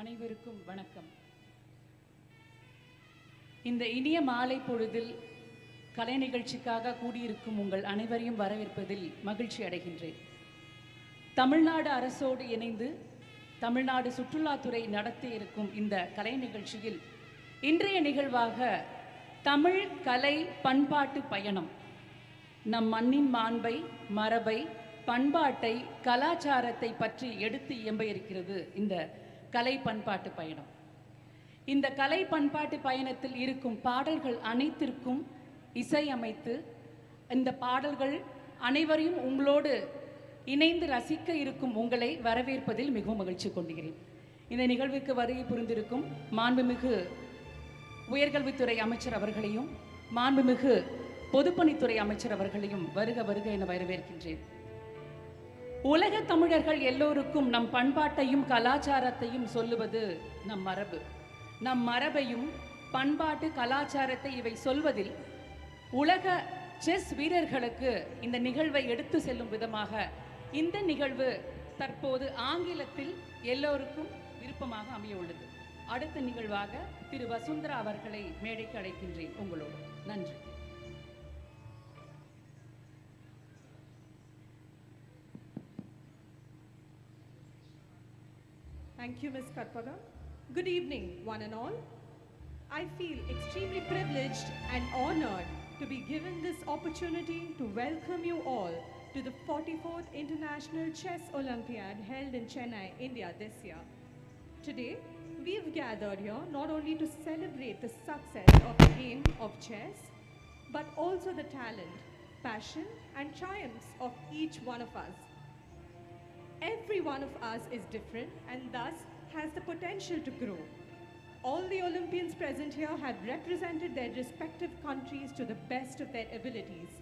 அனைவருக்கும் வணக்கம். இந்த இனிய மாலை பொழுதில் கலை நிகழ்ச்சிக்காக கூடியிருக்கும் உங்கள் அனைவரையும் வரவேற்பதில் மகிழ்ச்சி அடைகின்றேன். தமிழ்நாடு அரசோடு இணைந்து தமிழ்நாடு சுற்றுலாத்துறை நடத்தி இருக்கும் இந்த கலை நிகழ்ச்சியில் இன்றைய நிகழ்வாக தமிழ் கலை பண்பாட்டு பயணம், நம் மண்ணின் மாண்பை, மரபை, பண்பாட்டை, கலாச்சாரத்தை பற்றி எடுத்து இயம்ப இருக்கிறது இந்த கலை பண்பாட்டு பயணம். இந்த கலை பண்பாட்டு பயணத்தில் இருக்கும் பாடல்கள் அனைத்திற்கும் இசையமைத்து இந்த பாடல்கள் அனைவரையும் உங்களோடு இணைந்து ரசிக்க இருக்கும் உங்களை வரவேற்பதில் மிகவும் மகிழ்ச்சி கொள்கிறேன். இந்த நிகழ்வுக்கு வருகை புரிந்திருக்கும் மாண்புமிகு உயர்கல்வித்துறை அமைச்சர் அவர்களையும் மாண்புமிகு பொதுப்பணித்துறை அமைச்சர் அவர்களையும் வருக வருக என வரவேற்கின்றேன். உலக தமிழர்கள் எல்லோருக்கும் நம் பண்பாட்டையும் கலாச்சாரத்தையும் சொல்லுவது நம் மரபு. நம் மரபையும் பண்பாட்டு கலாச்சாரத்தை இவை சொல்வதில் உலக செஸ் வீரர்களுக்கு இந்த நிகழ்வை எடுத்து செல்லும் விதமாக இந்த நிகழ்வு தற்போது ஆங்கிலத்தில் எல்லோருக்கும் விருப்பமாக அமைய உள்ளது. அடுத்த நிகழ்வாக திரு வசுந்தரா அவர்களை மேடைக்கு அழைக்கின்றேன் உங்களோடு. நன்றி. Thank you, Ms. Karpada. Good evening, one and all. I feel extremely privileged and honored to be given this opportunity to welcome you all to the 44th International Chess Olympiad held in Chennai, India this year. Today, we've gathered here not only to celebrate the success of the game of chess, but also the talent, passion, and triumphs of each one of us. Every one of us is different and thus has the potential to grow. All the Olympians present here have represented their respective countries to the best of their abilities,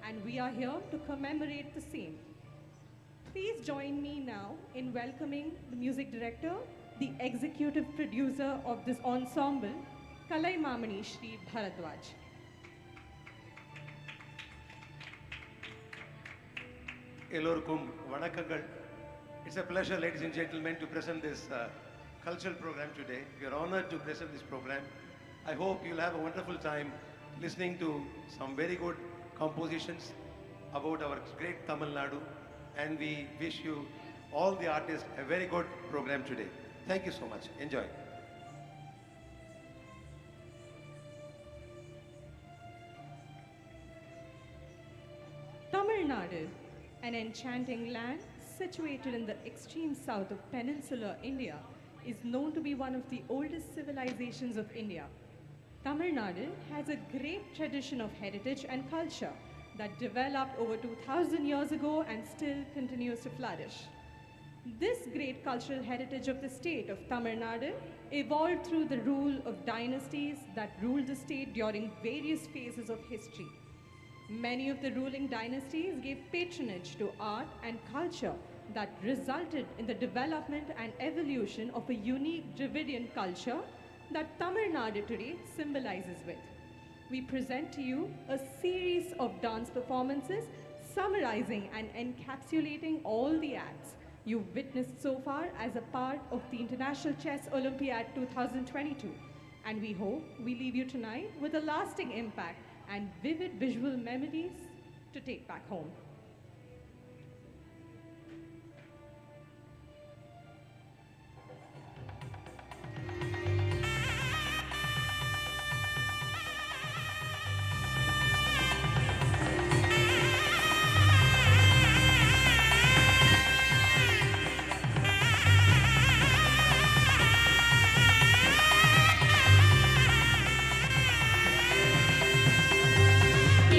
and we are here to commemorate the same. Please join me now in welcoming the music director, the executive producer of this ensemble, Kalaimamani Shri Bharadwaj. எல்லோருக்கும் வணக்கங்கள். It's a pleasure, ladies and gentlemen, to present this cultural program today. We are honored to present this program. I hope you'll have a wonderful time listening to some very good compositions about our great Tamil Nadu, and we wish you, all the artists, a very good program today. Thank you so much. Enjoy. Tamil Nadu, an enchanting land situated in the extreme south of peninsular India, is known to be one of the oldest civilizations of India. Tamil Nadu has a great tradition of heritage and culture that developed over 2000 years ago and still continues to flourish. This great cultural heritage of the state of Tamil Nadu evolved through the rule of dynasties that ruled the state during various phases of history. Many of the ruling dynasties gave patronage to art and culture that resulted in the development and evolution of a unique Dravidian culture that Tamil Nadu today symbolizes with. We present to you a series of dance performances summarizing and encapsulating all the acts you've witnessed so far as a part of the International Chess Olympiad 2022. And we hope we leave you tonight with a lasting impact and vivid visual memories to take back home.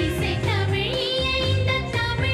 இசை தமிழிய இந்த Tamil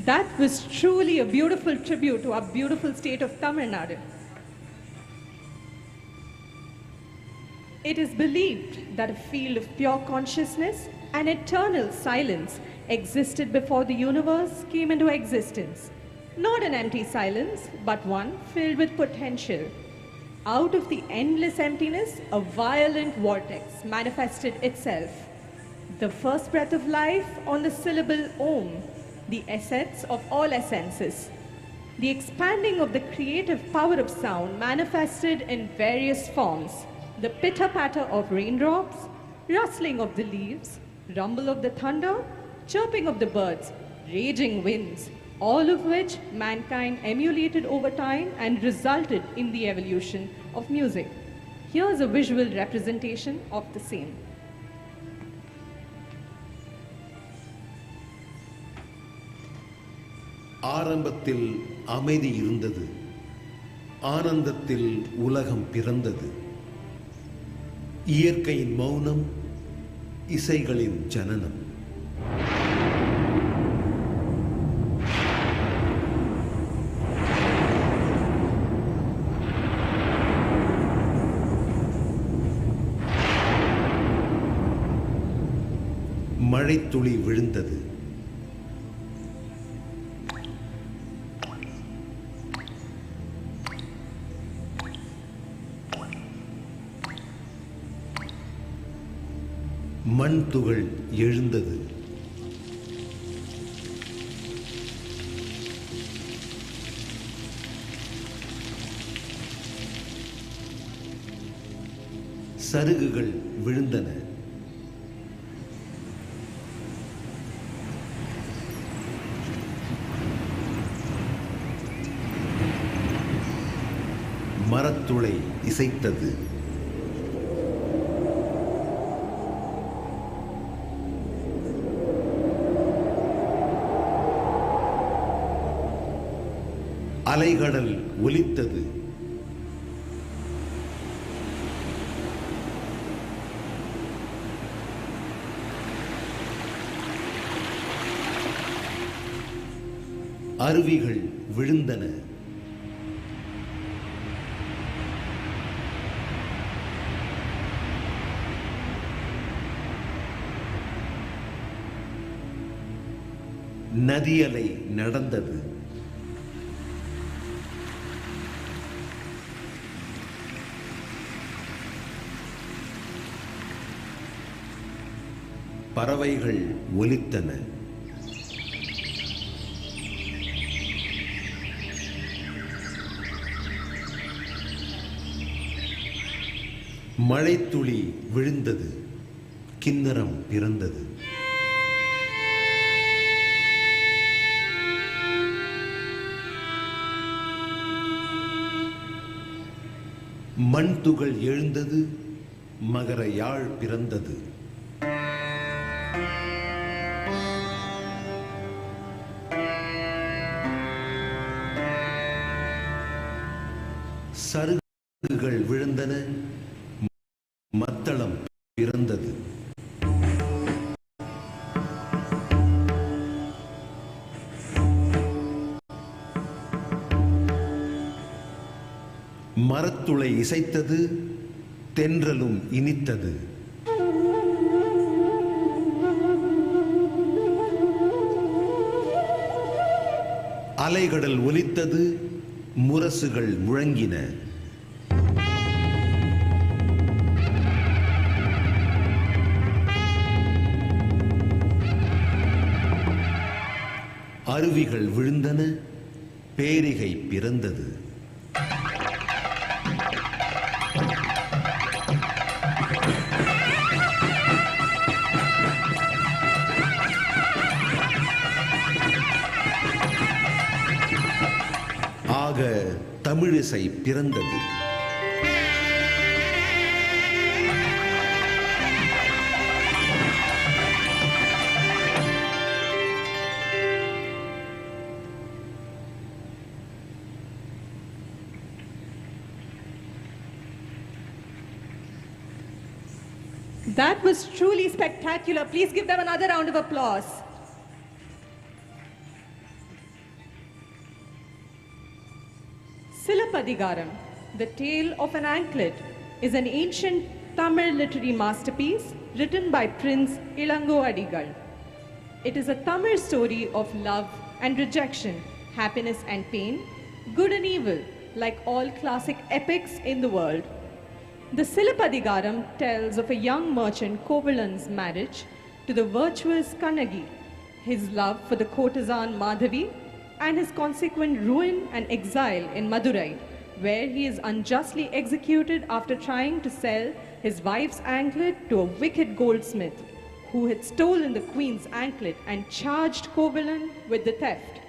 That was truly a beautiful tribute to our beautiful state of Tamil Nadu. It is believed that a field of pure consciousness and eternal silence existed before the universe came into existence. Not an empty silence, but one filled with potential. Out of the endless emptiness, a violent vortex manifested itself. The first breath of life on the syllable Om, the essence of all essences. The expanding of the creative power of sound manifested in various forms. The pitter-patter of raindrops, rustling of the leaves, rumble of the thunder, chirping of the birds, raging winds, all of which mankind emulated over time and resulted in the evolution of music. Here's a visual representation of the same. ஆரம்பத்தில் அமைதி இருந்தது, ஆனந்தத்தில் உலகம் பிறந்தது. இயற்கையின் மௌனம், இசைகளின் ஜனனம். மழைத்துளி விழுந்தது. மண் துகள் எழுந்தது. சருகுகள் விழுந்தன. மரத்துளை இசைத்தது. அலைகடல் ஒலித்தது. அருவிகள் விழுந்தன. நதியலை நடந்தது. பறவைகள் ஒலித்தன. மழைத்துளி விழுந்தது. கிண்ணறம் பிறந்தது. மண் துகள் எழுந்தது. மகர யாழ் பிறந்தது. சருகுகள் விழுந்தன. மத்தளம் பிறந்தது. மரத்துளை இசைத்தது. தென்றலும் இனித்தது. அலைகடல் ஒலித்தது. முரசுகள் முழங்கின. அருவிகள் விழுந்தன. பேரிகை பிறந்தது. ஆக தமிழிசை பிறந்தது. That was truly spectacular. Please give them another round of applause. Silapathikaram, The Tale of an Anklet, is an ancient Tamil literary masterpiece written by Prince Ilango Adigal. It is a Tamil story of love and rejection, happiness and pain, good and evil, like all classic epics in the world. The Silapathikaram tells of a young merchant Kovalan's marriage to the virtuous Kannagi, his love for the courtesan Madhavi, and his consequent ruin and exile in Madurai, where he is unjustly executed after trying to sell his wife's anklet to a wicked goldsmith who had stolen the queen's anklet and charged Kovalan with the theft.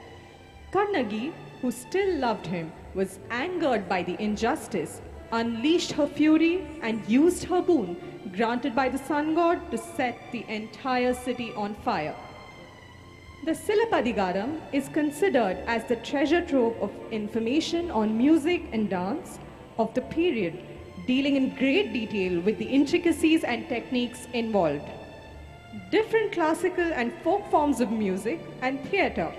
Kannagi, who still loved him, was angered by the injustice, unleashed her fury, and used her boon granted by the sun god to set the entire city on fire. The Silapathikaram is considered as the treasure trove of information on music and dance of the period, dealing in great detail with the intricacies and techniques involved. Different classical and folk forms of music and theatre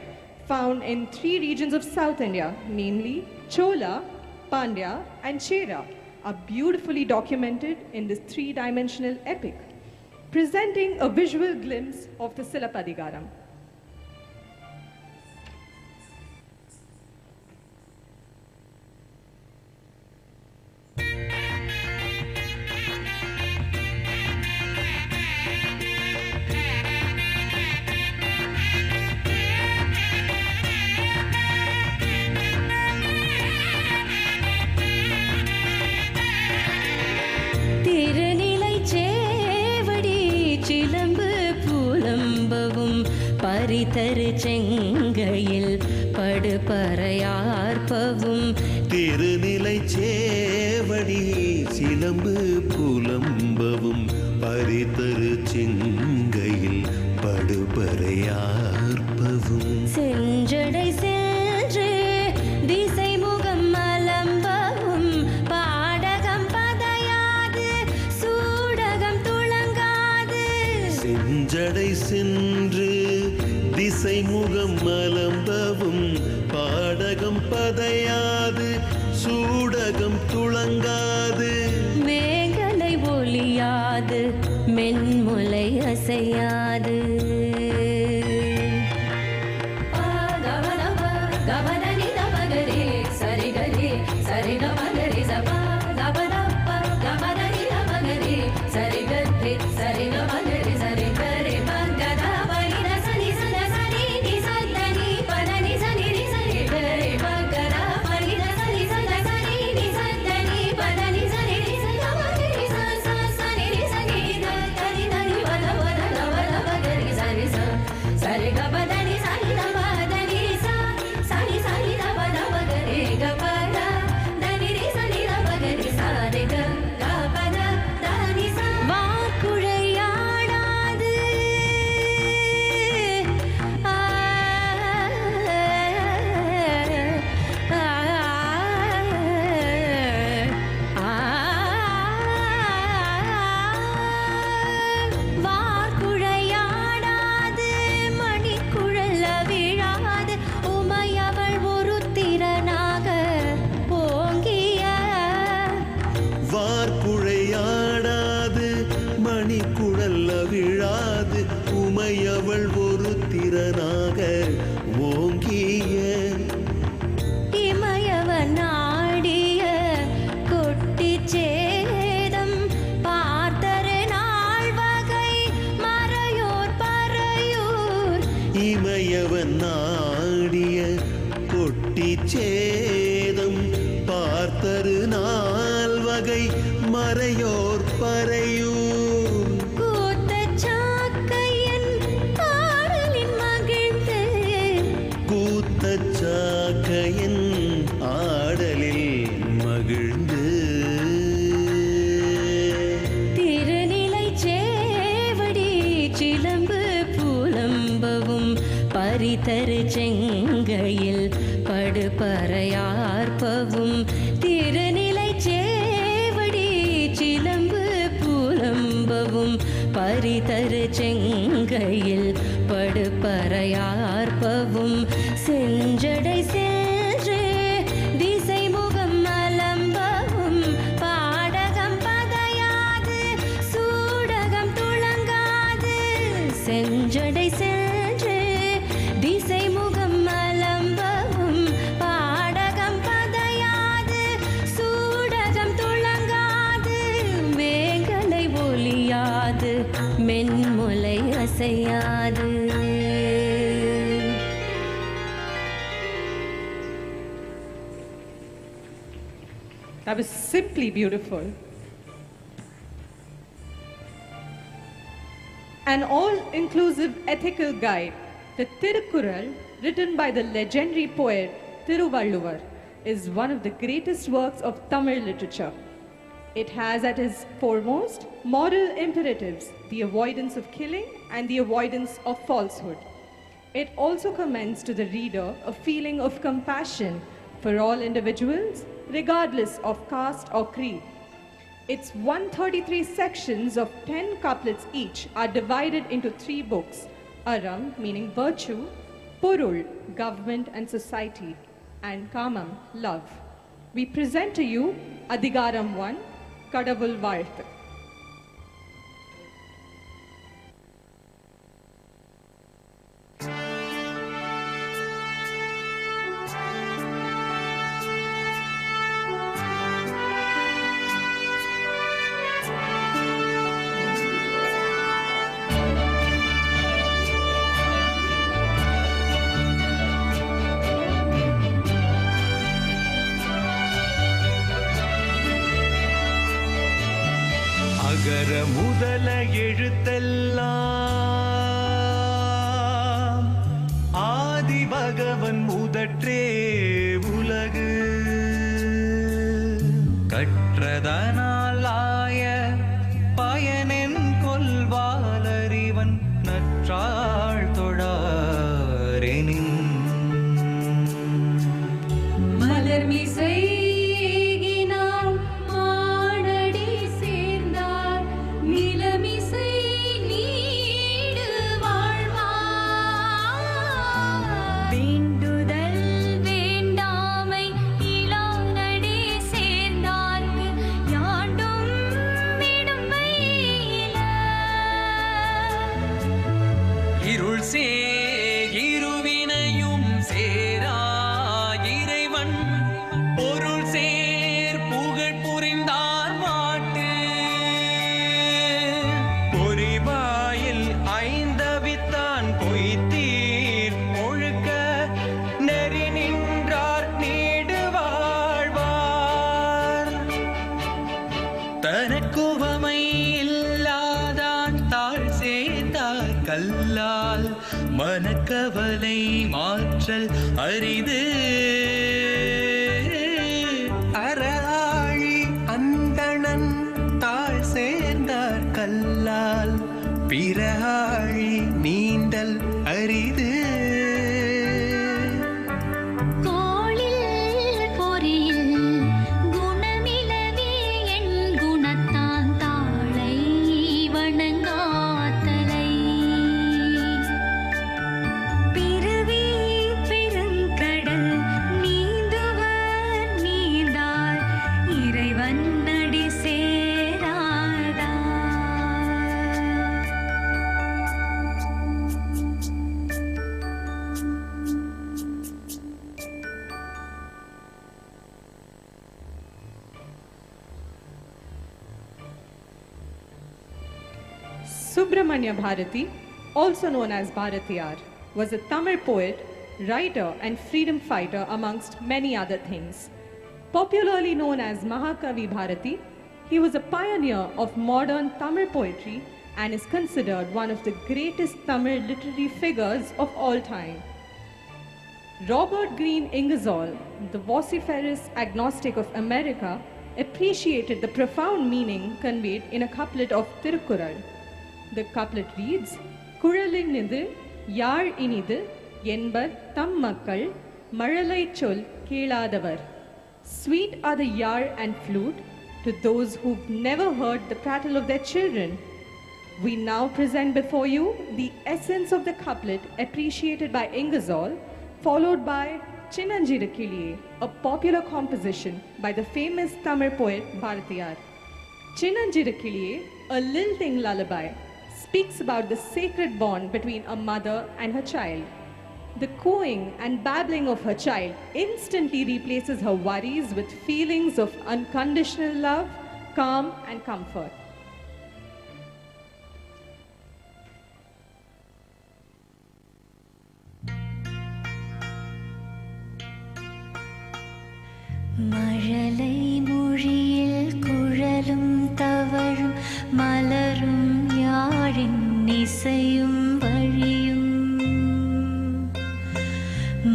found in 3 regions of South India, namely Chola, Pandya, and Chera, are beautifully documented in this 3-dimensional epic, presenting a visual glimpse of the Silapathikaram. பரிதரு செங்கையில் படுபறையார்ப்பவும் திருநிலை சேவடி சிலம்பு புலம்பவும் பரிதரு செங்கையில் படுபறையார்ப்பவும் செஞ்சடை சென்று திசை முகம் மலம்பவும் பாடகம் பதையாது சூடகம் துளங்காது செஞ்சடை சென்று திசை முகம் மலம்பவும் பாடகம் பதையாது சூடகம் துளங்காது மேகலை ஒலியாது மென்முலை அசையாது கவனி தமகரே சரிகரே சரிகமகரே சபா தபதப்ப கவனி தமகரே சரிகரே சரிகமகரே சரிகரே மங்கதா பரித சனி சன சனி தி சதனி பதனி சனி ரி சனி கரே மங்கதா பரித சனி சன சனி தி சதனி பதனி சனி ரி சகமகரி ச ச சனி ரி சனி த தனி தனி வத வத வத மகரி சனி ச சரி கபதனி சனி த பதனி ச சனி சனி த பத மகரி கபத தனி ரி சனி த மகரி சரி க கபத தனி ச வாக்குழையாடாது வார்குழையாடாது மணிக்குழல் விழாது உமையவள் ஒரு திறனாக ஓங்கிய வார்குழையாடாது மணிக்குழல் விழாது உமையவள் ஒரு திறனாக ஓங்கிய இமயவன் ஆடிய கொட்டிச் சேதம் பார்த்தரு நாள் வகை மறையோர் பறையூர் இமயவன் ஆடிய கொட்டி சேதம் பார்த்தரு நாள் வகை மறையோர் பறையூர் கூத்தச் சாக்கையன் ஆடலின் மகிழ்ந்து கூத்தச்சாக்கையன் ஆடலில் மகிழ்ந்து திருநிலை சேவடி சிலம்பு புலம்பவும் பரிதரு செங்கையில் படுபறையார்ப்பவும் திருநிலை சேவடி சிலம்பு புலம்பவும் பரிதரு செங்கையில் படுபறையார்ப்பவும் செஞ்சடை சென்று திசை முகம் செஞ்சடை சென்று திசை முகம் மலம்பவும் பாடகம் பதையாது சூடகம் துளங்காது வேங்கலை ஒலியாது மென்முலை அசையாது. That was simply beautiful. An all-inclusive ethical guide, the Thirukkural, written by the legendary poet Thiruvalluvar, is one of the greatest works of Tamil literature. It has at its foremost moral imperatives, the avoidance of killing and the avoidance of falsehood. It also commends to the reader a feeling of compassion for all individuals, regardless of caste or creed. Its 133 sections of 10 couplets each are divided into 3 books: Aram, meaning virtue; Porul, government and society; and Kamam, love. We present to you Adhigaram 1, Kadavul Varthu. அகர முதல எழுத்தெல்லாம் ஆதி பகவன் முதற்றே உலகு கற்றதனால் ஆய பயனென் கொள்வாலறிவன் நற்றாள் தொழாரெனின் மலர்மிசை மனக்கவலை மாற்றல் அரிது அறாழி அந்தணன் தாழ் சேர்ந்தார் கல்லால் பிறாழி நீண்டல் அரிது Subramanya Bharati, also known as Bharathiyar, was a Tamil poet, writer and freedom fighter amongst many other things. Popularly known as Mahakavi Bharathiyar, he was a pioneer of modern Tamil poetry and is considered one of the greatest Tamil literary figures of all time. Robert Greene Ingersoll, the vociferous agnostic of America, appreciated the profound meaning conveyed in a couplet of Thirukkural. The couplet reads, Kuralin nidu, yar inidu, என்பர் தம் மக்கள் மழலை சொல் கேளாதவர். Sweet are the yar and flute to those who've never heard the prattle of their children. We now present before you the essence of the couplet appreciated by Ingersoll, followed by Chinnanjira Kiliye, a popular composition by the famous Tamil poet Bharathiyar. Chinnanjira Kiliye, a lilting lullaby, speaks about the sacred bond between a mother and her child. The cooing and babbling of her child instantly replaces her worries with feelings of unconditional love, calm, and comfort. மழலை மொழியில் குழலும் தவழும் மலரும் யாழின் இசையும் வழியும்.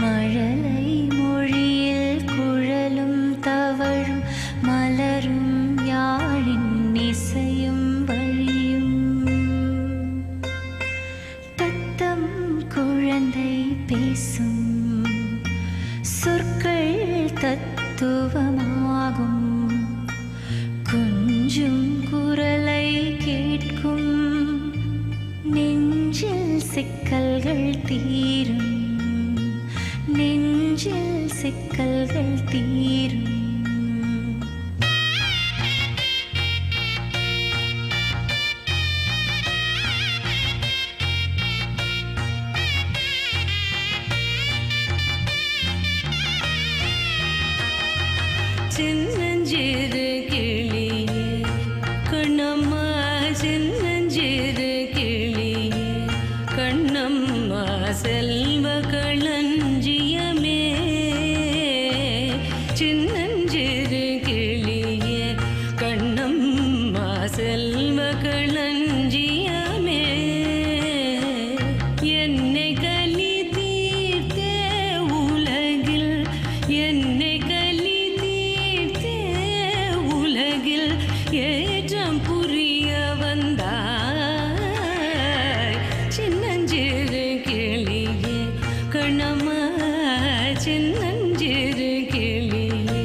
மழலை மொழியில் குழலும் தவழும் மலரும் யாழின் இசையும் வழியும். தத்தம் குழந்தை பேசும் சொற்கள் தத்துவமாகும். கொஞ்சும் குரலை கேட்கும் நெஞ்சில் சிக்கல்கள் தீரும். நெஞ்சில் சிக்கல்கள் தீரும். சின்னஞ்சிறு கிளியே கண்ணம்மா, சின்னஞ்சிறு கிளியே கண்ணம்மா, செல்வ களஞ்சியமே. சின்னஞ்சிறு கிளியே கண்ணம்மா, செல்வ களஞ்சியமே. என்னை கலி தீர்த்தே உலகில், என்னை கலி உலகில் ஏற்றம் புரிய வந்தாய். சின்னஞ்சிறு கிளியே கண்ணம்மா, சின்னஞ்சிறு கிளியே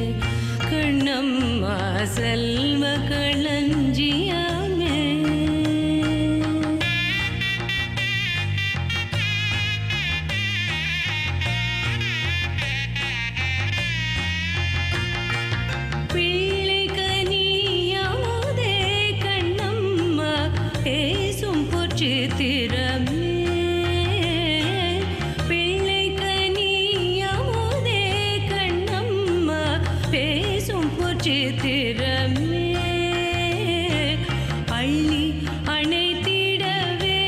கண்ணம்மா, செல்வ களஞ்சியமே. பிள்ளை கனியாதே கண்ணம்மா, பேசும் பொற்சித்திரமே. பிள்ளை கனியாதே கண்ணம்மா, பேசும் பொற்சித்திரமே. அள்ளி அணைத்திடவே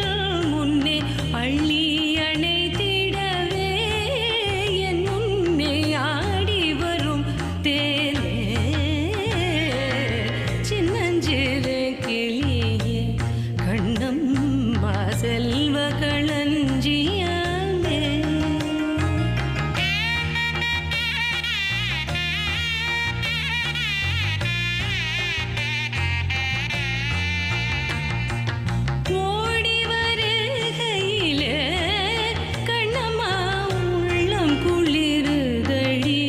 என் முன்னே, அள்ளி அணைத்திடவே என் முன்னே ஆடி வரும் தேனே. சின்னஞ்சிறு கிளியே கண்ணம்மா, செல்வ களஞ்சியமே. ஓடி வருகையிலே கண்ணம்மா, உள்ளம் குளிருதடி.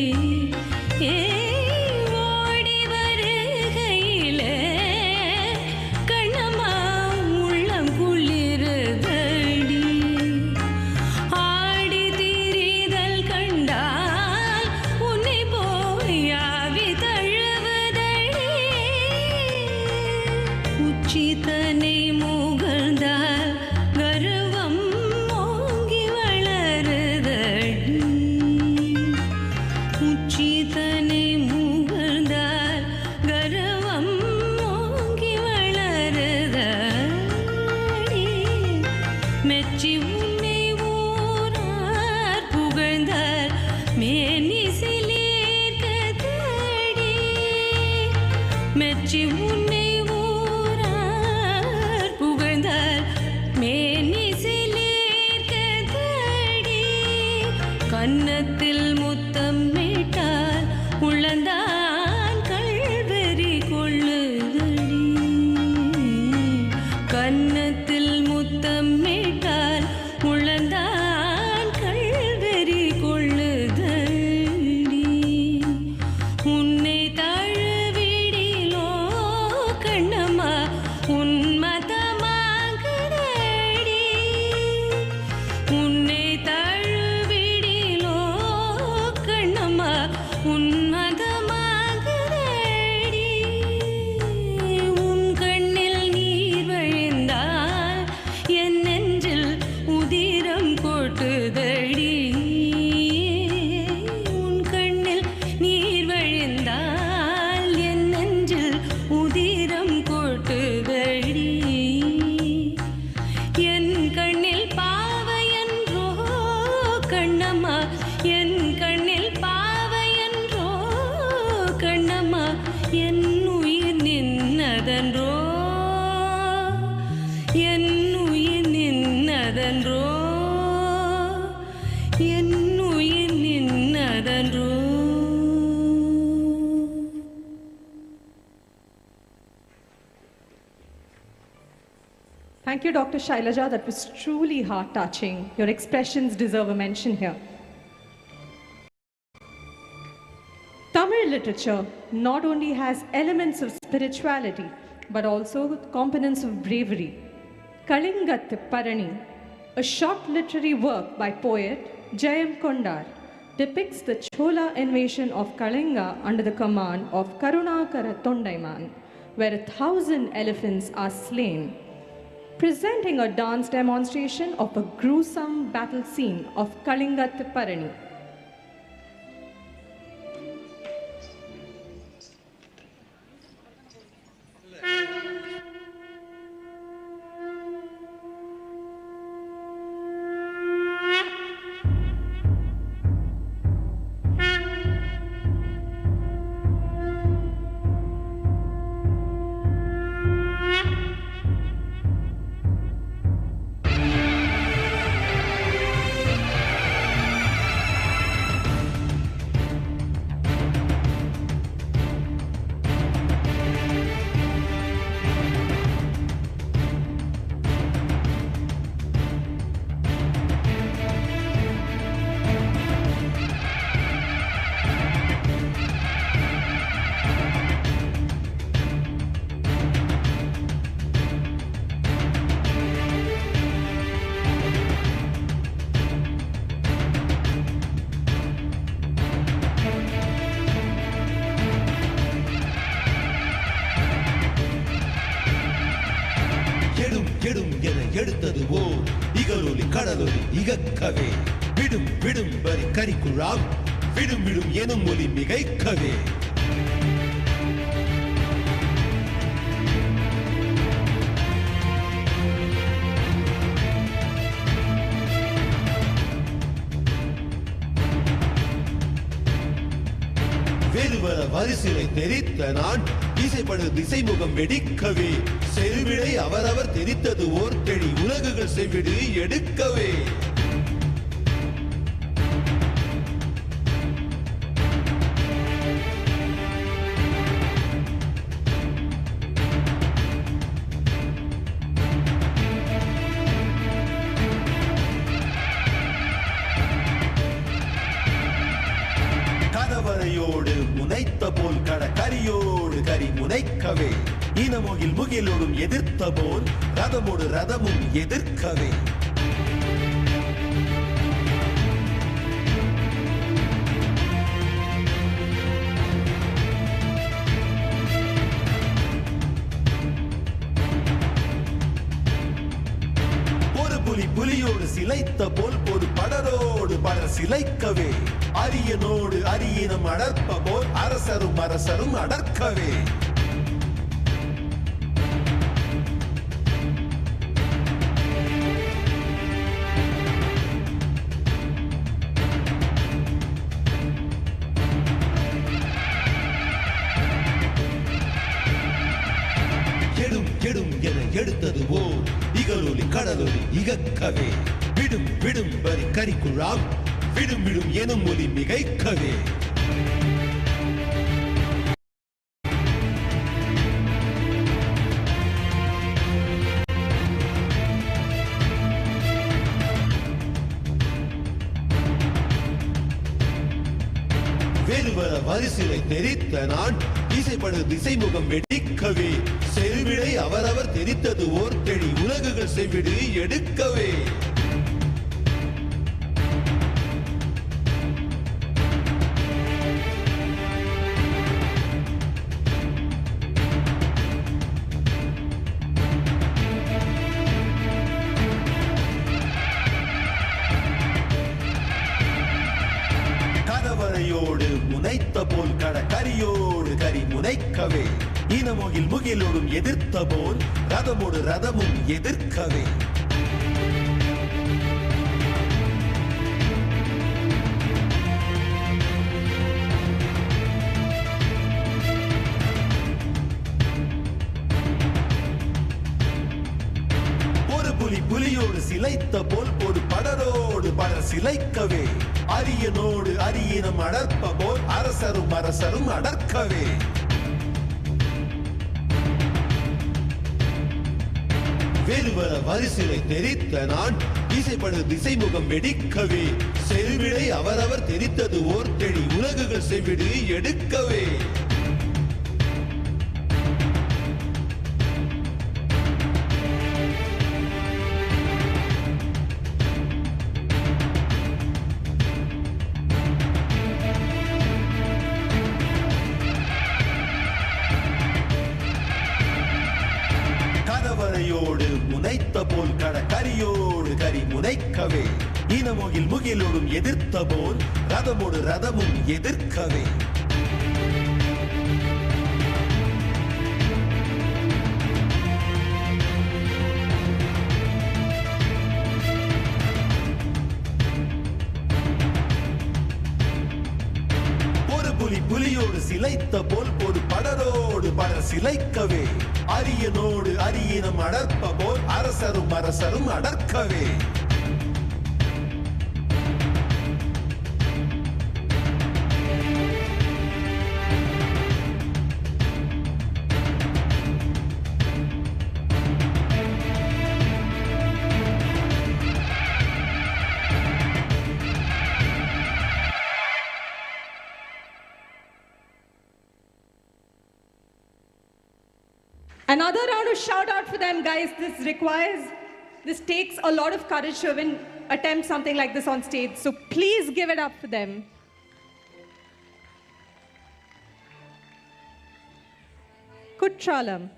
ஓடி வருகையிலே கண்ணம்மா, உள்ளம் குளிருதடி. ஆடி திரிதல் கண்டால் உன்னை போயாவி தழுவுதடி. உச்சி தன்னை முகழ்ந்தால் கர்வம் ஓங்கி வளருதடி. உச்சி தன்னை முகழ்ந்தால் கர்வம் ஓங்கி வளருதடி. மெச்சி உன்னை ஊரார் புகழ்ந்தால் மேனி சிலிர்க்குதடி. மெச்சி உன்னை ஊரார் புகழ்ந்தால் மேனி சிலிர்க்குதடி. கன்னத்தில் முத்தமிட்டால் உள்ளந்தான் கள்வெறி கொள்ளுதடி. கன்னத்தில் முத்தமிட்டால் Thank you, Dr. Shailaja. That was truly heart-touching. Your expressions deserve a mention here. Tamil literature not only has elements of spirituality, but also components of bravery. Kalingath Parani, a short literary work by poet Jayam Kondar, depicts the Chola invasion of Kalinga under the command of Karunakara Tondaiman, where 1,000 elephants are slain, presenting a dance demonstration of a gruesome battle scene of Kalingath Parani. எடுத்ததுவோ இகலொலி கடலொலி இகக்கவே விடும் விடும் வரி கரிக்குழாம் விடும் விடும் எனும் ஒலி மிகைக்கவே வேறுவர வரிசிலை தெரித்த நான் இசைப்படு திசைமுகம் வெடிக்கவே செருவிடை அவரவர் தெரித்தது ஓர் தெளி உலகுகள் செவிடு எடுக்கவே முனைத்த போல் கடற்கரியோடு கரி முனைக்கவே இனமுகில் முகிலோடும் எதிர்த்த போல் ரதமோடு ரதமும் எதிர்க்கவே ஒரு புலி புலியோடு சிலைத்த போல் ஒரு படரோடு படர் சிலைக்கவே அரியனோடு அரியனம் அடர்ப்ப போல் அரசரும் அரசரும் அடர்க்கவே கெடும் கெடும் என எடுத்ததுவோ இகலொலி கடலொலி இகக்கவே விடும் விடும் வரி கரிக்குழாம் விடும் விடும் எனும் ஒலி மிகைக்கவே வேறுவர வரிசிலை தெரித்த நான் இசைப்படு திசைமுகம் வெடிக்கவே செருவிடை அவரவர் தெரித்தது ஓர் தெளி உலகுகள் செவிடு எடுக்கவே முனைத்த போல் கடற்கரியோடு கரி முனைக்கவே இனமுகில் முகிலோடும் எதிர்த்த போல் ரதமோடு ரதமும் எதிர்க்கவே ஒரு புலி புலியோடு சிலைத்த போல் ஒரு படரோடு படர் சிலைக்கவே அரியனோடு அரியனம் அடர்ப்ப போல் அரசரும் அரசரும் அடர்க்கவே பெருவர வரிசிலை தெரித்த நான் இசைப்படு திசைமுகம் வெடிக்கவே செருவிடை அவரவர் தெரித்தது ஓர் தெளி உலகுகள் செவிடு எடுக்கவே கரவரையோடு முனைத்த போல் கரியோடு கரி முனைக்கவே இனமொகில் முகிலோடும் எதிர்த்த போல் ரதமோடு ரதமும் எதிர்க்கவே புலியோடு சிலைத்த போல் ஒரு படரோடு படர் சிலைக்கவே அரியனோடு அரியனம் அடர்ப்ப போல் அரசரும் அரசரும் அடர்க்கவே Another round of shout out for them, guys. This takes a lot of courage to even attempt something like this on stage. So please give it up for them. Kutralam,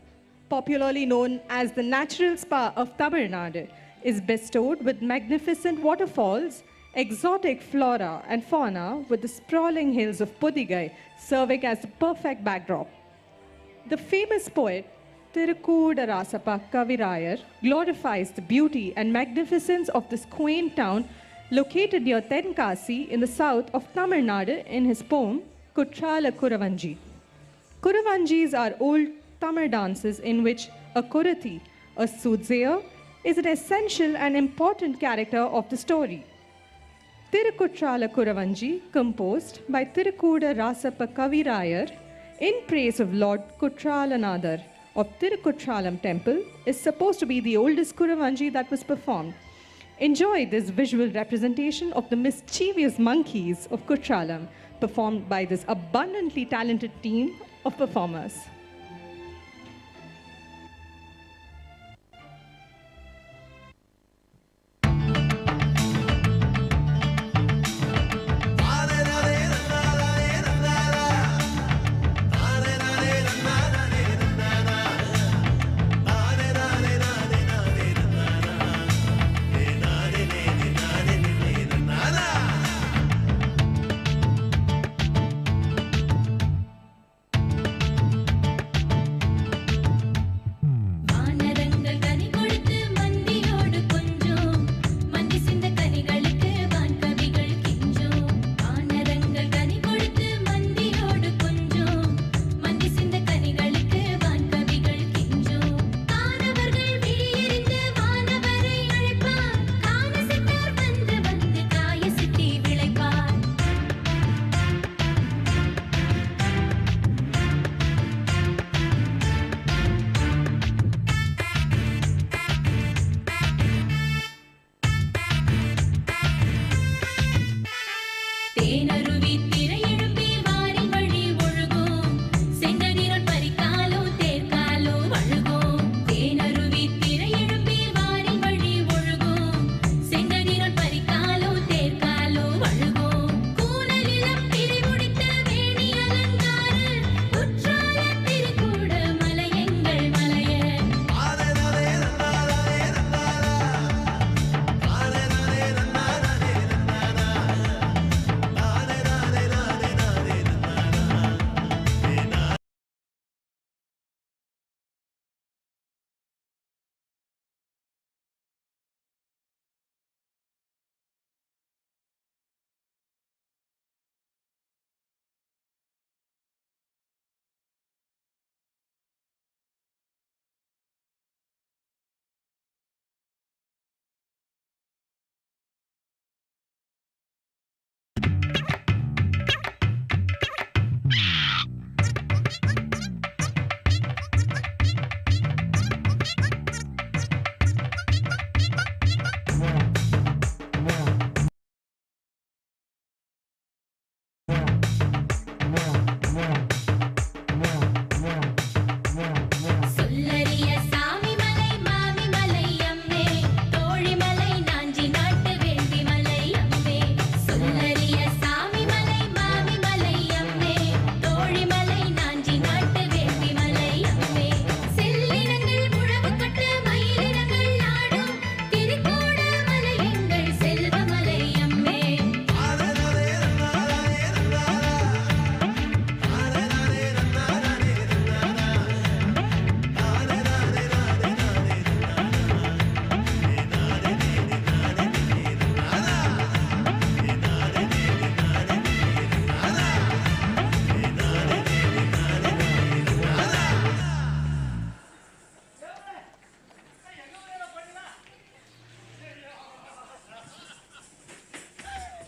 popularly known as the natural spa of Tamil Nadu, is bestowed with magnificent waterfalls, exotic flora and fauna with the sprawling hills of Podigai serving as the perfect backdrop. The famous poet Thirukkural glorifies the beauty and magnificence of this quaint town located near Tenkasi in the south of Tamil Nadu in his poem Kutrala Kuravanji. Kuravanjis are old Tamil dances in which a Kurati, a soothsayer, is an essential and important character of the story. Thirukkural Kuravanji, composed by Thirukkural in praise of Lord Kutralanadar of Thirukkutralam temple, is supposed to be the oldest Kuravanji that was performed. Enjoy this visual representation of the mischievous monkeys of Kutralam, performed by this abundantly talented team of performers.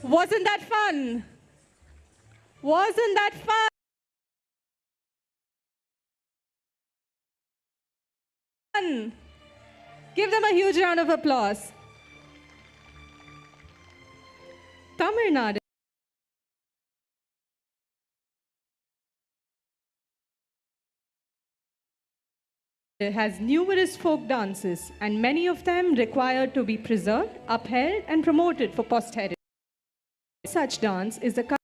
Wasn't that fun? Wasn't that fun? Give them a huge round of applause. Tamil Nadu has numerous folk dances, and many of them require to be preserved, upheld, and promoted for posterity. Such dance is the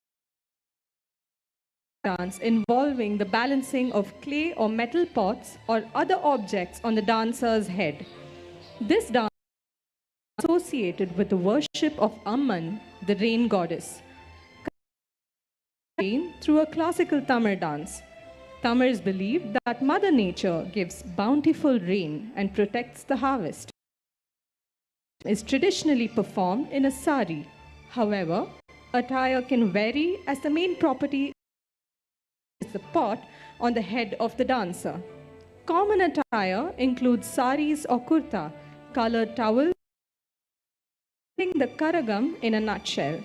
dance involving the balancing of clay or metal pots or other objects on the dancer's head. This dance is associated with the worship of Amman, the rain goddess. Rain through a classical Tamil dance. Tamils believe that Mother Nature gives bountiful rain and protects the harvest. It is traditionally performed in a sari. However, attire can vary as the main property is the pot on the head of the dancer. Common attire includes saris or kurta, colored towels, the karagattam in a nutshell.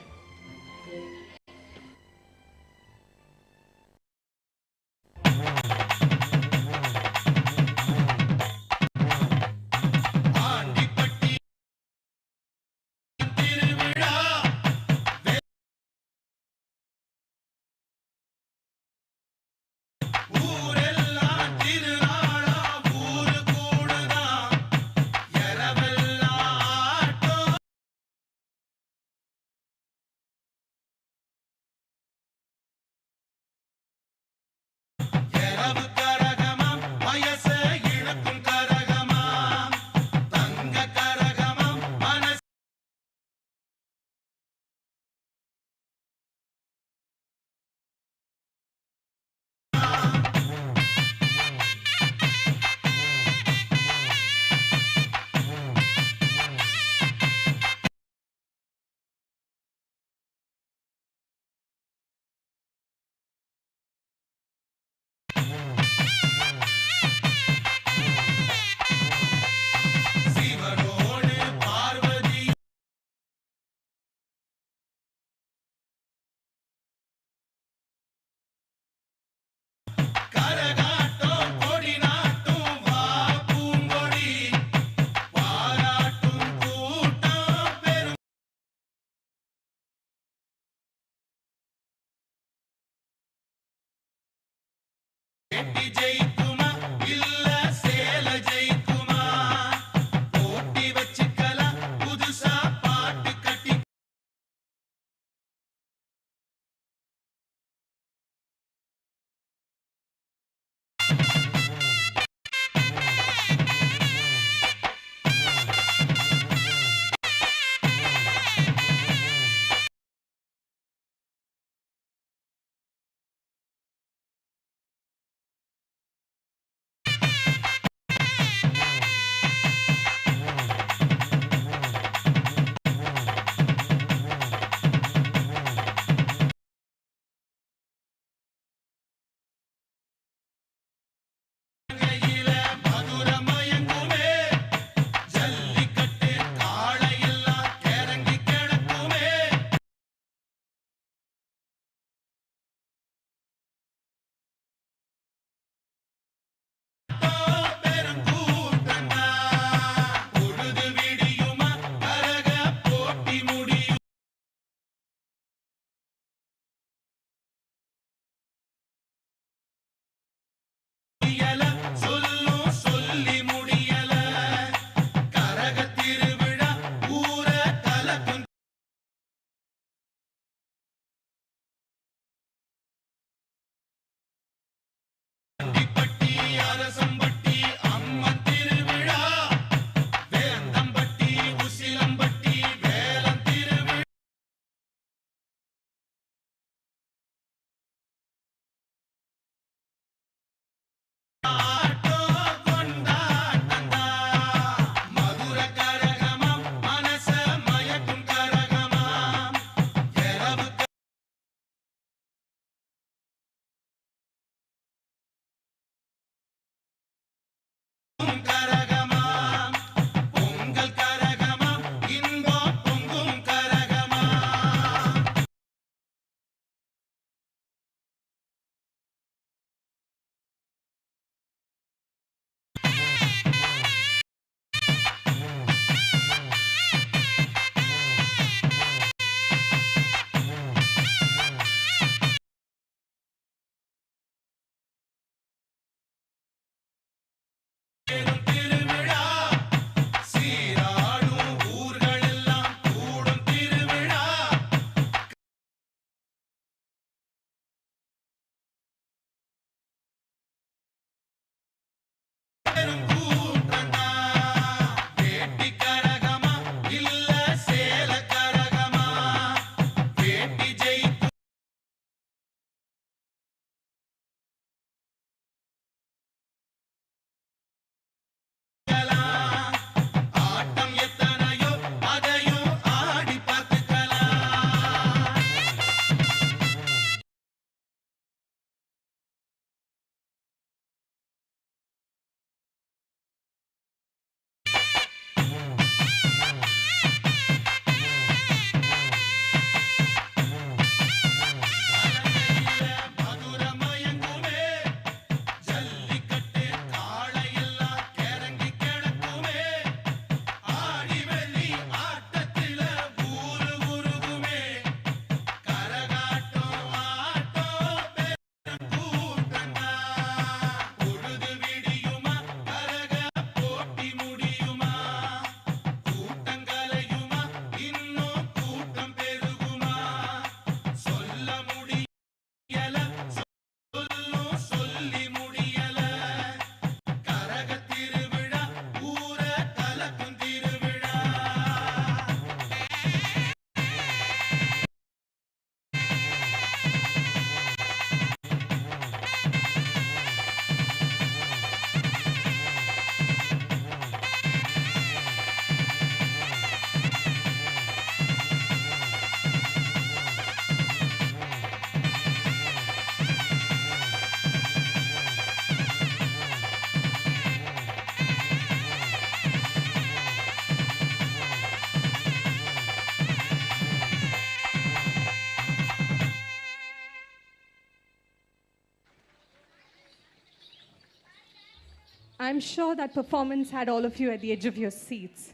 I'm sure that performance had all of you at the edge of your seats.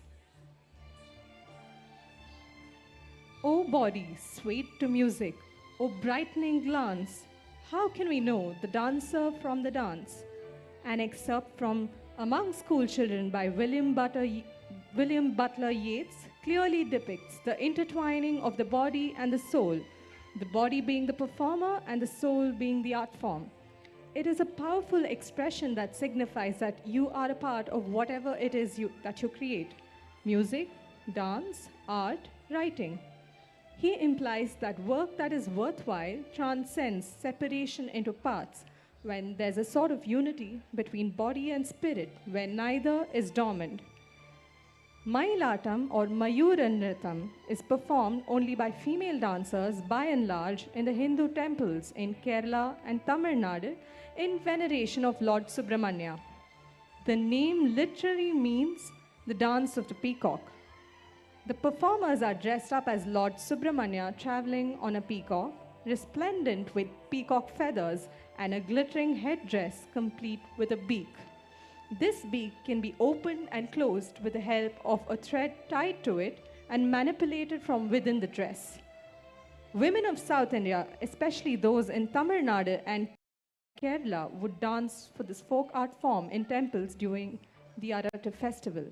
O body, swayed to music, O brightening glance, how can we know the dancer from the dance? An excerpt from Among School Children by William Butler Yeats clearly depicts the intertwining of the body and the soul, the body being the performer and the soul being the art form. It is a powerful expression that signifies that you are a part of whatever it is that you create: music, dance, art, writing. He implies that work that is worthwhile transcends separation into parts, when there's a sort of unity between body and spirit, where neither is dormant. Mayilatam or Mayuranritam is performed only by female dancers by and large in the Hindu temples in Kerala and Tamil Nadu in veneration of Lord Subramanya. The name literally means the dance of the peacock. The performers are dressed up as Lord Subramanya traveling on a peacock, resplendent with peacock feathers and a glittering headdress complete with a beak. This beak can be opened and closed with the help of a thread tied to it and manipulated from within the dress. Women of South India, especially those in Tamil Nadu and Kerala, would dance for this folk art form in temples during the Aratta festival.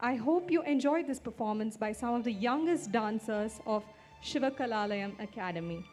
I hope you enjoyed this performance by some of the youngest dancers of Shivakalalayam Academy.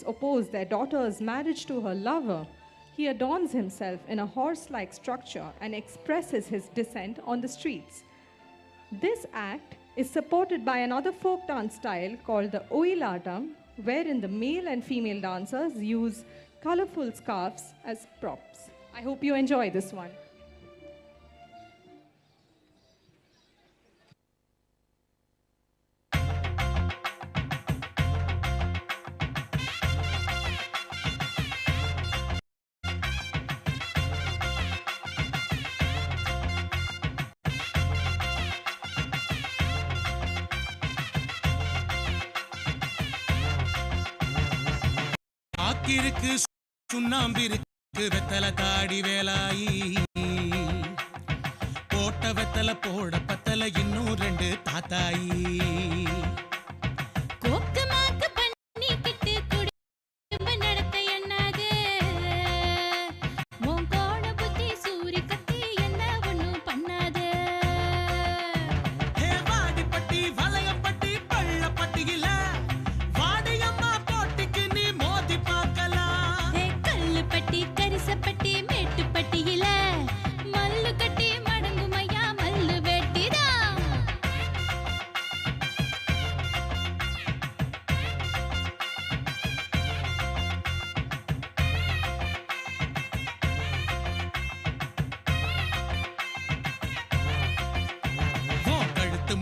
oppose their daughter's marriage to her lover, he adorns himself in a horse-like structure and expresses his dissent on the streets. This act is supported by another folk dance style called the Oilatam, wherein the male and female dancers use colorful scarves as props. I hope you enjoy this one. ஆக்கிருக்கு சுண்ணாம்பிருக்கு வெத்தல தாடி வேலாயி போட்ட வெத்தல போட பத்தல இன்னும் 2 தாத்தாயி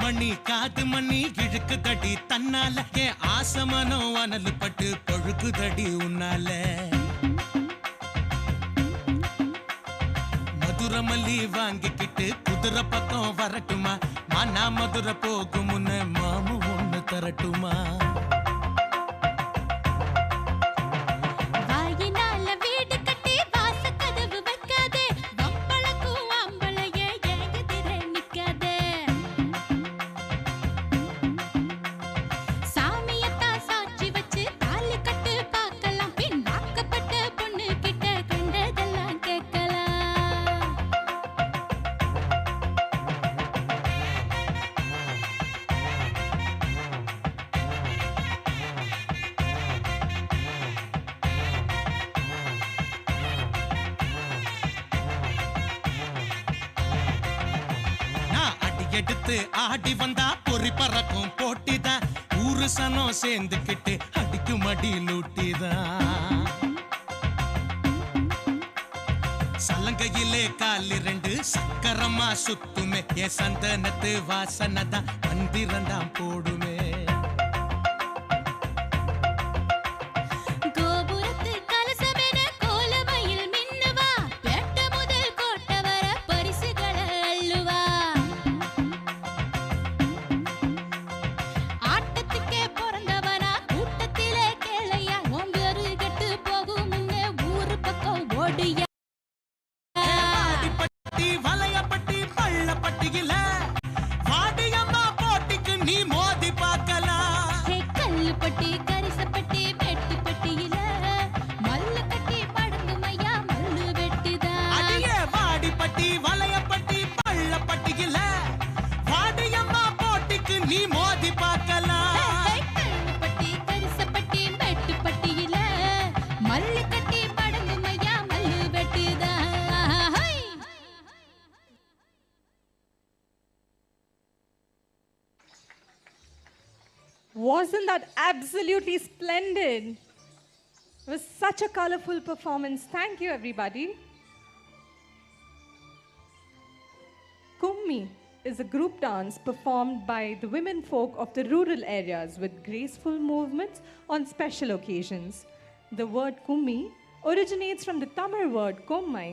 மணி காது மணி இழுக்கு தடி தன்னால ஆசமனோ அனல் பட்டு பொழுக்கு தடி உன்னால மதுரை மல்லி வாங்கிக்கிட்டு குதிரை பக்கம் வரட்டுமா மானா மதுரை போகும் முன்ன மாமு ஒண்ணு தரட்டுமா எடுத்து ஆடி வந்தா பொறி பறக்கும் போட்டிதான் ஊரு சனம் சேர்ந்துக்கிட்டு அடிக்கும் அடி லூட்டிதான் சலங்கையிலே கால் 2 சக்கரமா சுத்துமே என் சந்தனத்து வாசனதான் 12 போடுமே Wasn't that absolutely splendid? It was such a colorful performance. Thank you, everybody. Kummi is a group dance performed by the women folk of the rural areas with graceful movements on special occasions. The word Kummi originates from the Tamil word kommai,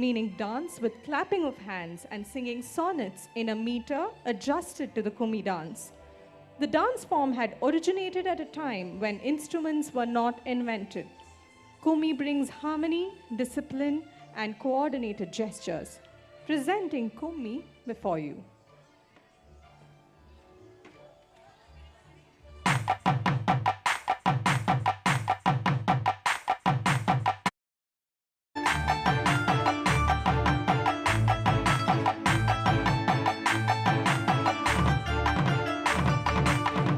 meaning dance with clapping of hands and singing sonnets in a meter adjusted to the Kummi dance. The dance form had originated at a time when instruments were not invented. Kummi brings harmony, discipline, and coordinated gestures. Presenting Kummi before you.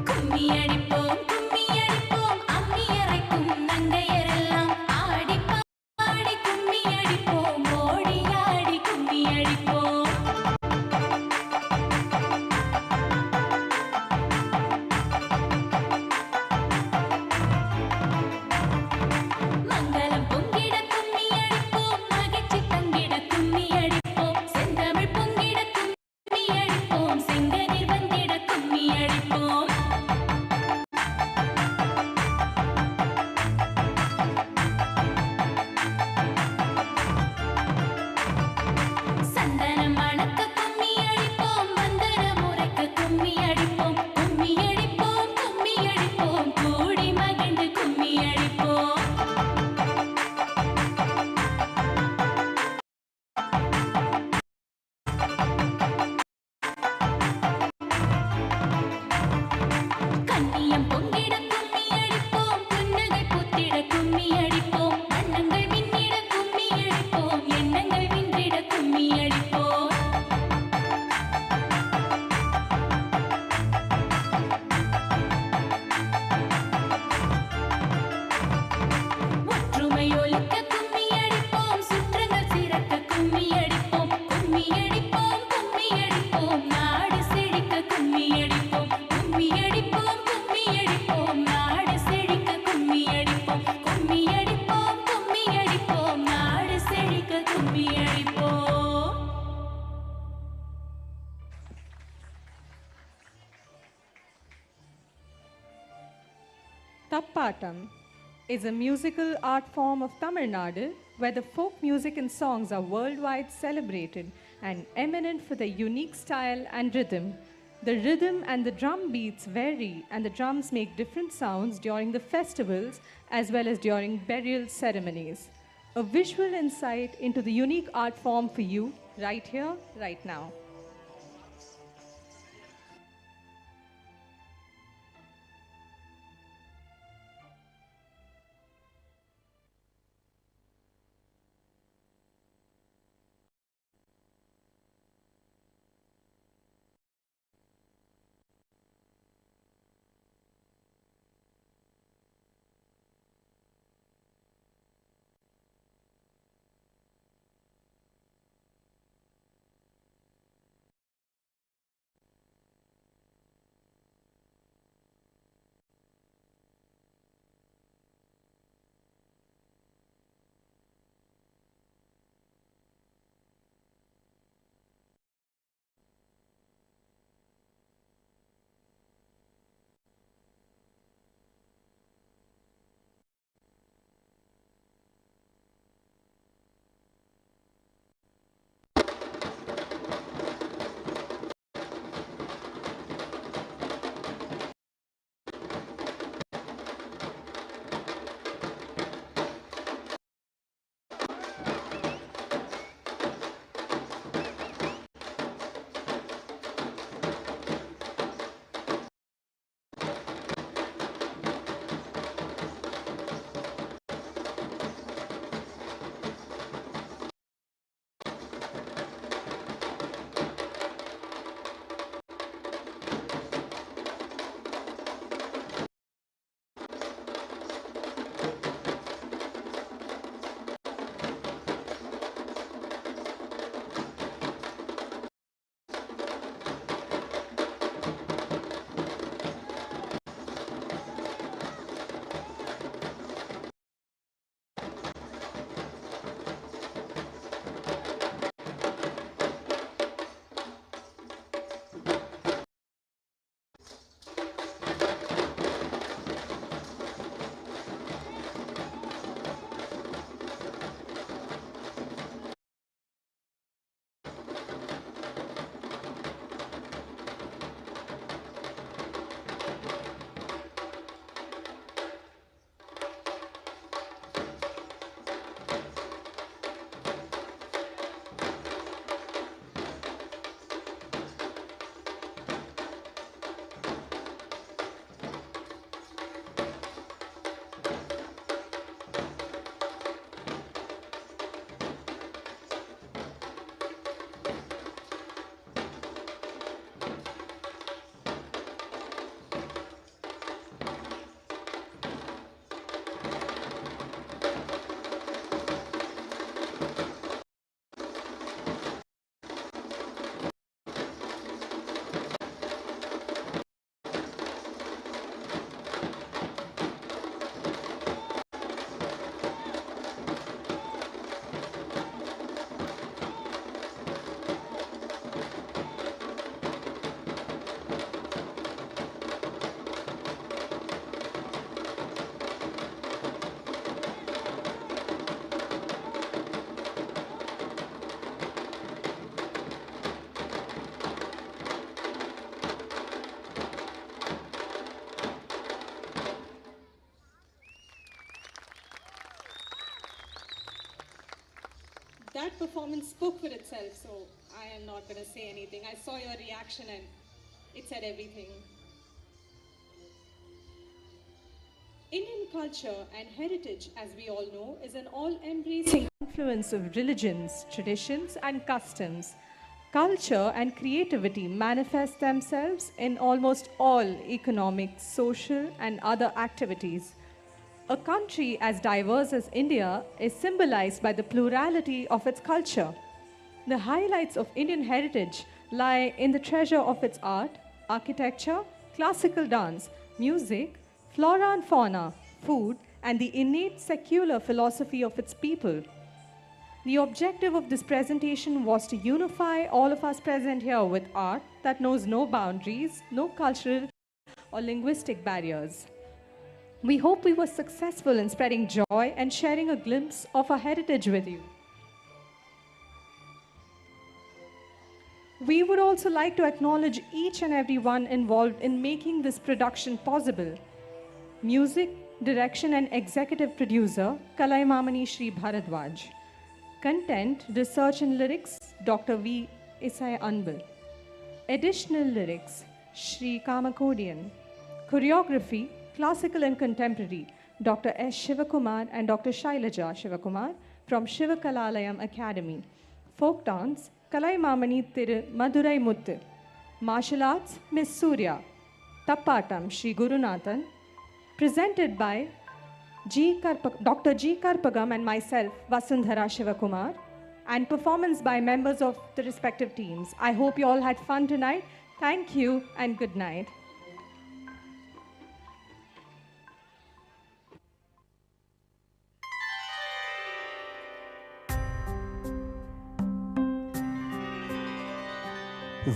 கும்மி அடிப்போம் அம்மி அறைக்கும் அடிப்போம். மங்களம் பொங்கிட கும்மி அடிப்போம், மகிழ்ச்சி தங்கிட கும்மி அடிப்போம், செந்தமிழ் பொங்கிட கும்மி அடிப்போம், செங்கதிர் வந்திட கும்மி அடிப்போம். சந்தனம் மணக்க கும்மி அடிப்போம், வந்தனம் உரைக்க கும்மி அடிப்போம், கும்மி அடிப்போம், கும்மி அடிப்போம், கூடி மகிழ்ந்து கும்மி அடிப்போம். கண்ணியம் பொங்கிட கும்மி அடிப்போம், புன்னகை பூத்திட கும்மி அடிப்போம், வண்ணங்கள் மின்னிட கும்மி அடிப்போம், எண்ணங்கள் வின்றிட கும்மி அடிப்போம். ஒற்றுமை ஒலிக்க கும்மி அடிப்போம், சுற்றங்கள் சிறக்க கும்மி அடிப்போம், கும்மி அடிப்போம், கும்மி அடிப்போம், நாடு செழிக்க கும்மி அடிப்போம், கும்மி அடிப்போம், கும்மி அடிப்போம், நாடு செழிக்க கும்மி அடிப்போம், கும்மி அடிப்போம், கும்மி அடிப்போம், நாடு செழிக்க கும்மி அடிப்போம். Tappatam is a musical art form of Tamil Nadu where the folk music and songs are worldwide celebrated and eminent for their unique style and rhythm. The rhythm and the drum beats vary, and the drums make different sounds during the festivals as well as during burial ceremonies. A visual insight into the unique art form for you right here, right now. that performance spoke for itself, so I am not going to say anything. I saw your reaction and it said everything. Indian culture and heritage, as we all know, is an all-embracing confluence of religions, traditions, and customs. Culture and creativity manifest themselves in almost all economic, social, and other activities. A country as diverse as India is symbolized by the plurality of its culture. The highlights of Indian heritage lie in the treasure of its art, architecture, classical dance, music, flora and fauna, food, and the innate secular philosophy of its people. The objective of this presentation was to unify all of us present here with art that knows no boundaries, no cultural or linguistic barriers. We hope we were successful in spreading joy and sharing a glimpse of our heritage with you. We would also like to acknowledge each and every one involved in making this production possible. Music, direction and executive producer, Kalaimamani Shri Bharadwaj. Content, research and lyrics, Dr. V. Isai Anbal. Additional lyrics, Shri Kamakodian. Choreography, classical and contemporary, Dr. S. Shivakumar and Dr. Shailaja Shivakumar from Shiva Kalalayam Academy. Folk dance, Kalaimamani Thiru Madurai Muthu. Martial arts, Miss Surya. Tappatam, Shri Gurunathan. Presented by Dr. G. Karpagam and myself, Vasundhara Shivakumar, and performance by members of the respective teams. I hope you all had fun tonight. Thank you and good night.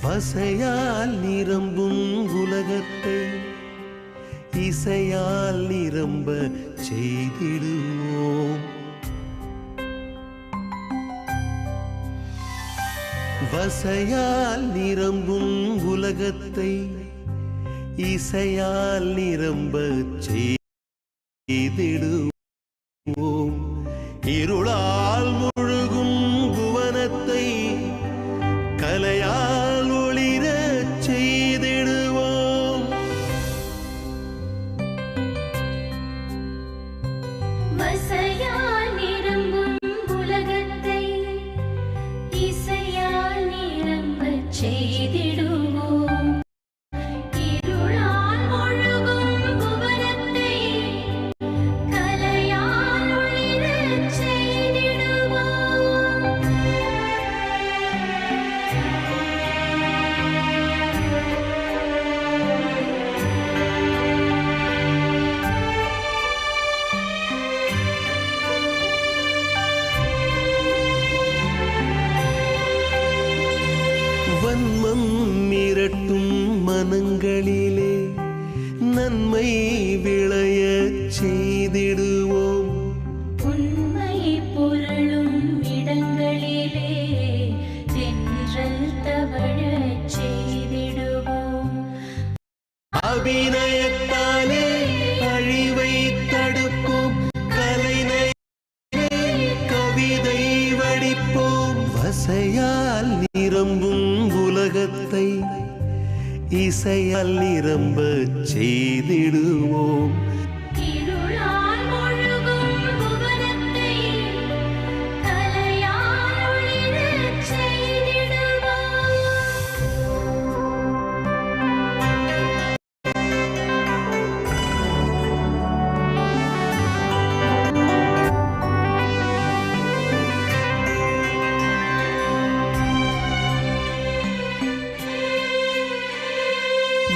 வசையால் நிரம்பும் உலகத்தை இசையால் நிரம்ப செய்திடுவோம். வசையால் நிரம்பும் உலகத்தை இசையால் நிரம்ப செய்திடுவோம். இருளால் முழுகும் புவனத்தை கலையால் ஒளிரச் செய்திடுவோம். வசையால் நிரம்பும் உலகத்தை இசையால் நிரம்பச் செய்திடுவோம். இருளால் முழுகும் புவனத்தை கலையால் ஒளிரச் செய்திடுவோம். வன்மம் மிரட்டும் மனங்களிலே நன்மை விளையச் செய்திடுவோம். உண்மை பொருளும் இடங்களிலே தென்றல் தவழச் செய்திடுவோம். அபிநயத்தாலே அழிவை தடுப்போம். கலைநயத்திலே கவிதை வடிப்போம். வசையால் நிரம்பும் உலகத்தை இசையால் நிரம்பச் செய்திடுவோம். இருளால் முழுகும் புவனத்தை கலையால் ஒளிரச் செய்திடுவோம்.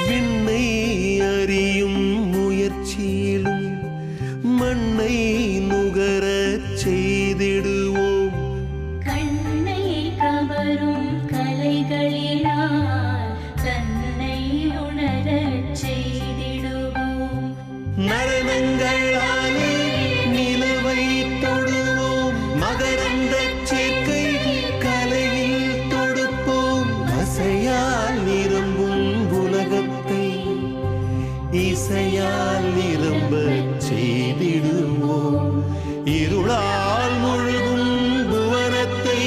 விண்ணை அறியும் முயற்சியிலும் மண்ணை நுகரச் செய்திடுவோம். கண்ணை கவரும் கலைகளினால் தன்னை உணரச் செய்திடுவோம். நரணங்களாலே நிலவை தொடுவோம். மகரந்தச் சேர்க்கை கலையில் தொடுப்போம். வசையால் நிரம்பும் உலகத்தை இசையால் நிரம்பச் செய்திடுவோம். இருளால் முழுகும் புவனத்தை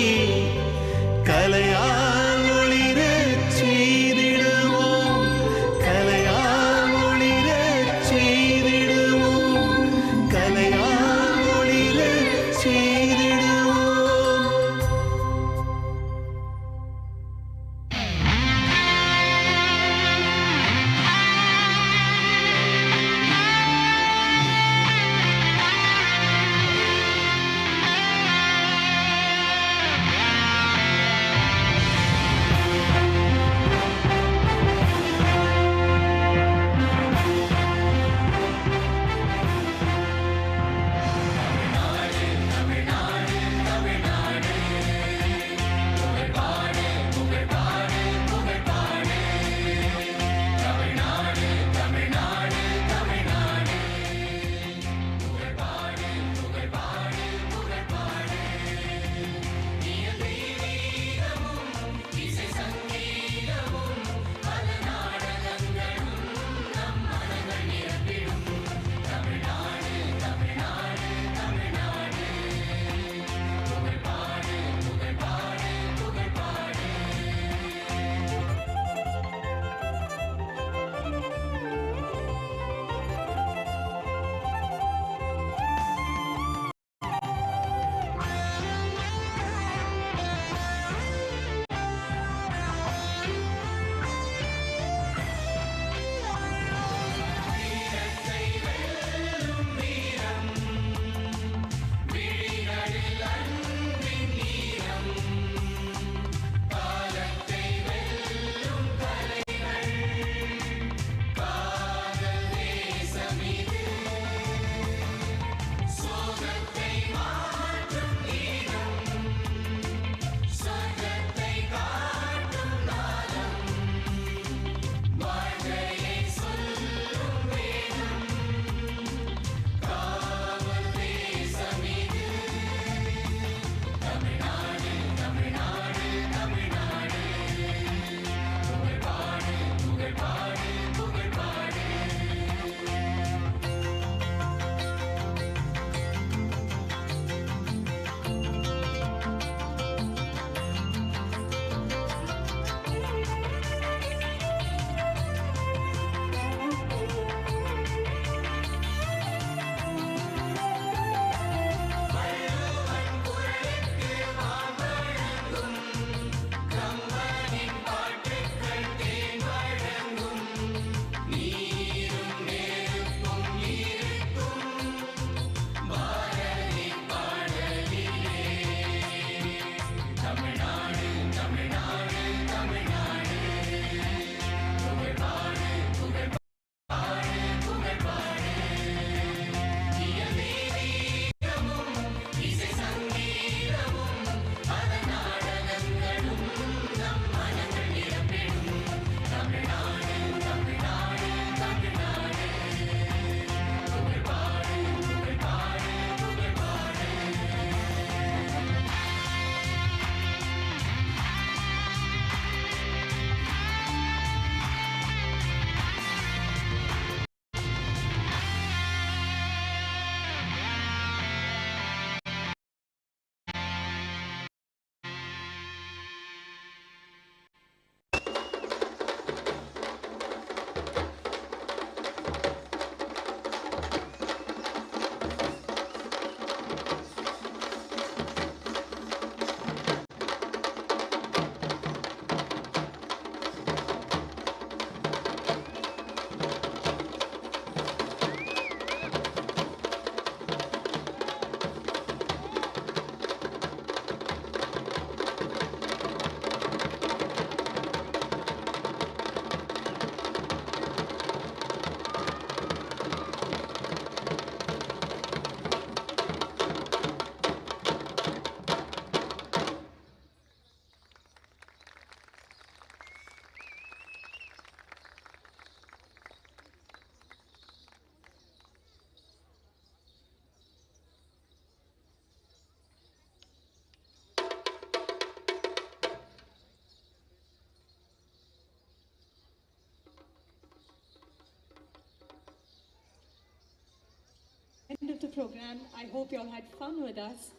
program. I hope you all had fun with us.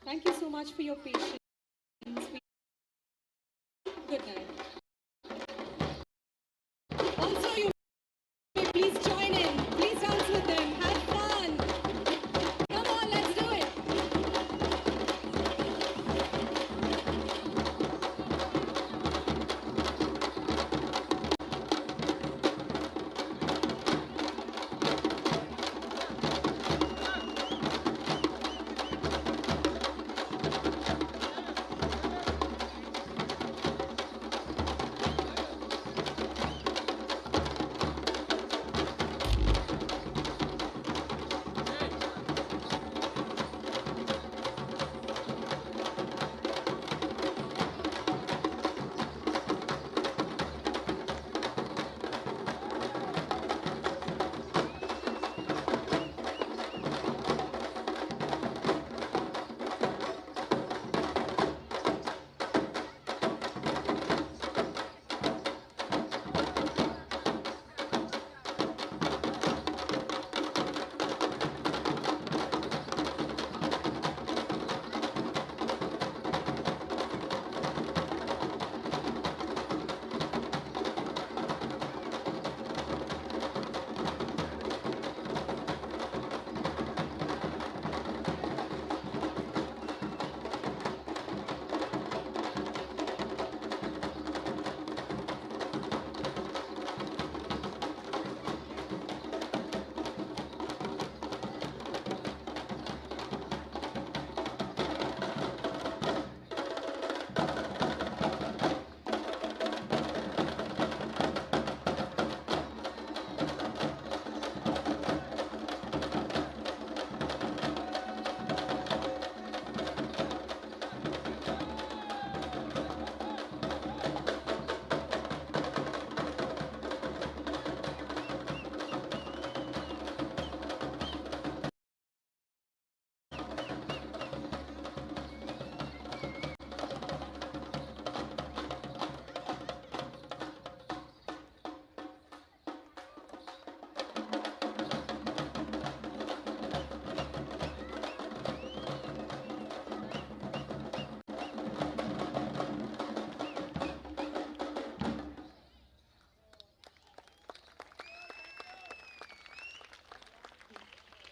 Thank you so much for your patience. Good night. Also, you may please join in. Please dance with them. Have fun. Come on, let's do it.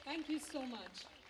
Thank you so much.